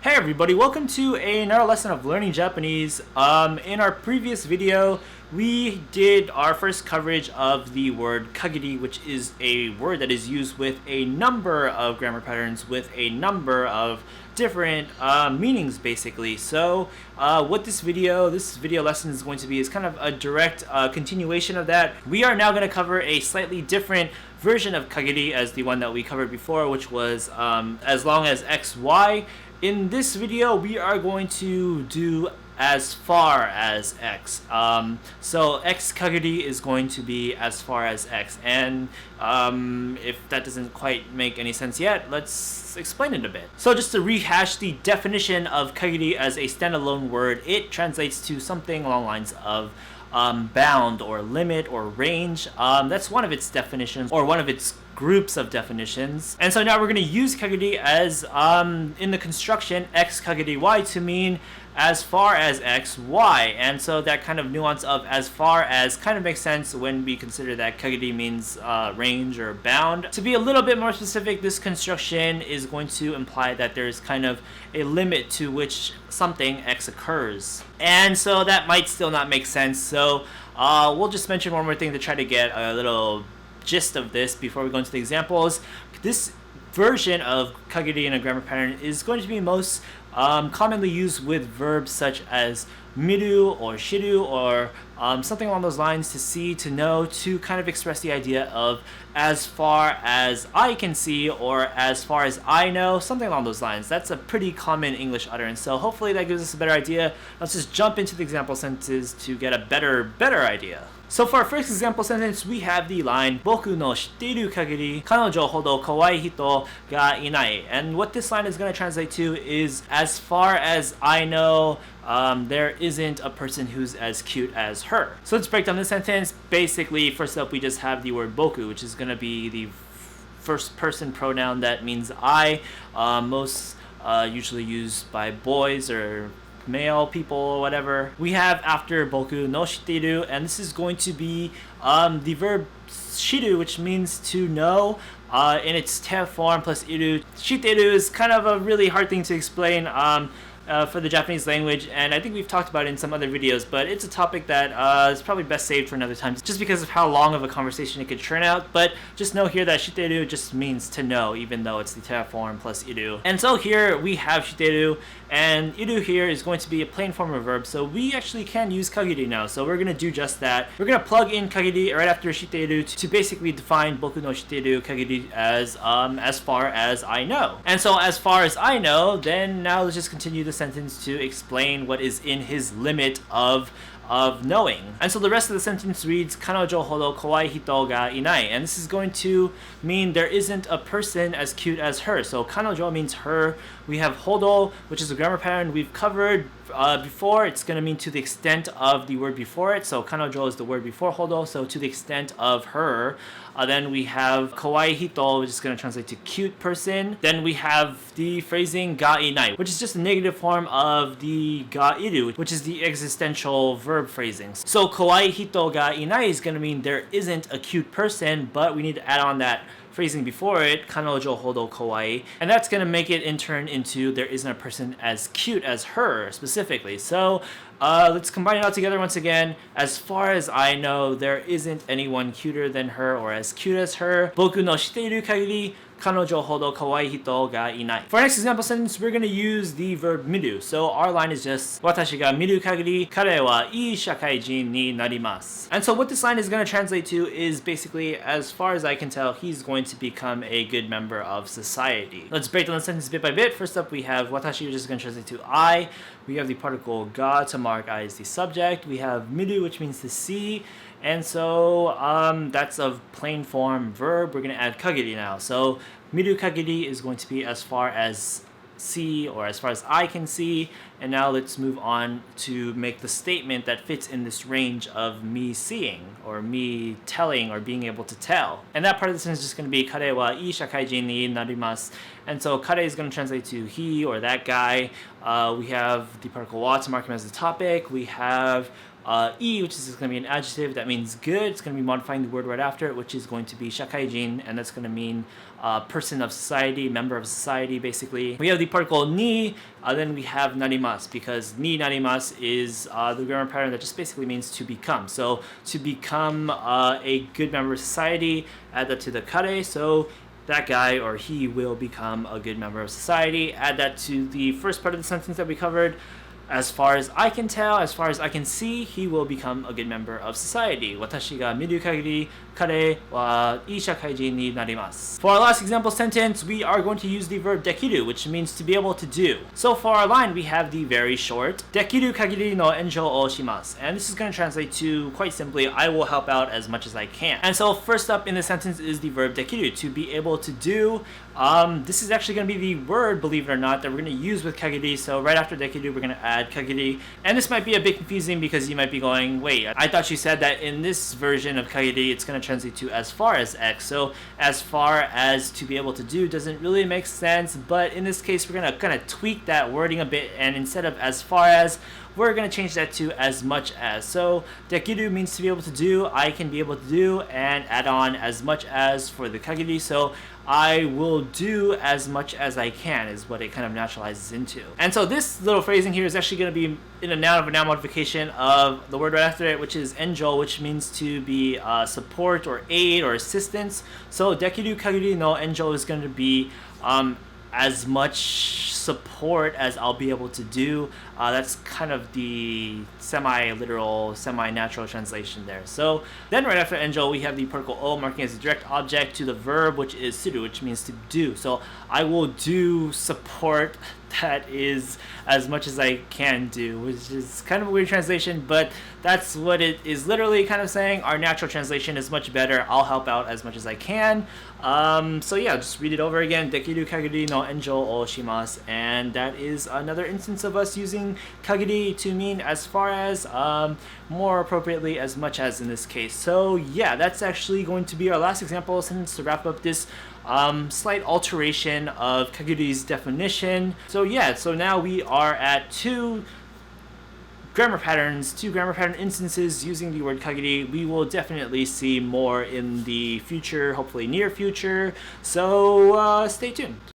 Hey everybody, welcome to another lesson of learning Japanese. In our previous video, we did our first coverage of the word kagiri, which is a word that is used with a number of grammar patterns with a number of different meanings basically. So what this video lesson is going to be is kind of a direct continuation of that. We are now going to cover a slightly different version of kagiri as the one that we covered before, which was as long as xy. In this video, we are going to do as far as x. So x kagiri is going to be as far as x. And if that doesn't quite make any sense yet, let's explain it a bit. So just to rehash the definition of kagiri as a standalone word, it translates to something along the lines of bound or limit or range. That's one of its definitions, or one of its groups of definitions. And so now we're going to use kagiri as in the construction x kagiri y to mean as far as x, y. And so that kind of nuance of as far as kind of makes sense when we consider that kagiri means range or bound. To be a little bit more specific, this construction is going to imply that there's kind of a limit to which something x occurs. And so that might still not make sense. So we'll just mention one more thing to try to get a little gist of this before we go into the examples. This version of kagiri in a grammar pattern is going to be most commonly used with verbs such as miru or shitte or something along those lines, to see, to know, to kind of express the idea of as far as I can see or as far as I know, something along those lines. That's a pretty common English utterance. So hopefully that gives us a better idea. Let's just jump into the example sentences to get a better idea. So for our first example sentence, we have the line Boku no shitte iru kagiri, kanojyo hodo kawai hito ga inai. And what this line is going to translate to is, as far as I know, there isn't a person who's as cute as her. So let's break down this sentence. Basically, first up, we just have the word boku, which is going to be the first person pronoun that means I, most usually used by boys or male people or whatever. We have after boku no shitteru, and this is going to be the verb shiru, which means to know, in its te form plus iru. Shitteru is kind of a really hard thing to explain for the Japanese language, and I think we've talked about it in some other videos, but it's a topic that is probably best saved for another time, just because of how long of a conversation it could churn out. But just know here that shitteru just means to know, even though it's the te form plus iru. And so here we have shitteru, and iru here is going to be a plain form of verb, so we actually can use kagiri now. So we're going to do just that. We're going to plug in kagiri right after shitteru to basically define boku no shitteru kagiri as far as I know. And so as far as I know, then now let's just continue the sentence to explain what is in his limit of knowing. And so the rest of the sentence reads Kanojyo hodo kawai hito ga inai, and this is going to mean there isn't a person as cute as her. So kanojyo means her. We have hodo, which is a grammar pattern we've covered before. It's going to mean to the extent of the word before it. So kanojyo is the word before hodo, so to the extent of her. Then we have kawaii hito, which is going to translate to cute person. Then we have the phrasing ga inai, which is just a negative form of the ga iru, which is the existential verb phrasing. So kawaii hito ga inai is going to mean there isn't a cute person, but we need to add on that phrasing before it, kanojyo hodo kawaii, and that's going to make it in turn into there isn't a person as cute as her specifically. So let's combine it all together once again. As far as I know, there isn't anyone cuter than her or as cute as her. Boku no shitte iru kagiri, kanojyo hodo kawai hito ga inai. For our next example sentence, we're going to use the verb miru. So our line is just Watashi ga miru kagiri, kareはいいshakaijinになります. And so what this line is going to translate to is basically, as far as I can tell, he's going to become a good member of society. Let's break down the sentence bit by bit. First up, we have Watashi, which is going to translate to I. We have the particle ga to mark I as the subject. We have miru, which means to see. And so that's a plain form verb. We're going to add kagiri now. So miru kagiri is going to be as far as see, or as far as I can see. And now let's move on to make the statement that fits in this range of me seeing or me telling or being able to tell. And that part of the sentence is just going to be kareはいいshakaijinになります. And so kare is going to translate to he or that guy. We have the particle wa to mark him as the topic. We have I, which is going to be an adjective that means good. It's going to be modifying the word right after it, which is going to be shakaijin, and that's going to mean person of society, member of society, basically. We have the particle ni, then we have narimasu, because ni narimasu is the grammar pattern that just basically means to become. So to become a good member of society, add that to the kare, so that guy or he will become a good member of society. Add that to the first part of the sentence that we covered. As far as I can tell, as far as I can see, he will become a good member of society. Watashi ga miru kagiri, kare wa ii shakaijin ni narimasu. For our last example sentence, we are going to use the verb dekiru, which means to be able to do. So for our line, we have the very short dekiru kagiri no enjyo o shimasu. And this is going to translate to, quite simply, I will help out as much as I can. And so first up in the sentence is the verb dekiru, to be able to do. This is actually going to be the word, believe it or not, that we're going to use with kagiri. So right after dekiru, we're going to add kagiri. And this might be a bit confusing because you might be going, wait, I thought you said that in this version of kagiri, it's going to translate to as far as X. So as far as to be able to do doesn't really make sense. But in this case, we're going to kind of tweak that wording a bit. And instead of as far as, we're going to change that to as much as. So dekiru means to be able to do, I can be able to do, and add on as much as for the kagiri. So I will do as much as I can is what it kind of naturalizes into. And so this little phrasing here is actually going to be in a noun of a noun modification of the word right after it, which is enjyo, which means to be support or aid or assistance. So dekiru kagiri no enjyo is going to be as much support as I'll be able to do. That's kind of the semi-literal, semi-natural translation there. So then right after enjyo, we have the particle o marking as a direct object to the verb, which is suru, which means to do. So I will do support that is as much as I can do, which is kind of a weird translation, but that's what it is literally kind of saying. Our natural translation is much better. I'll help out as much as I can. So yeah, just read it over again. Dekiru kagiri no enjyo o shimasu. And that is another instance of us using kagiri to mean as far as, more appropriately as much as in this case. So yeah, that's actually going to be our last example sentence to wrap up this slight alteration of kagiri's definition. So yeah, so now we are at two grammar pattern instances using the word kagiri. We will definitely see more in the future, hopefully near future. So stay tuned.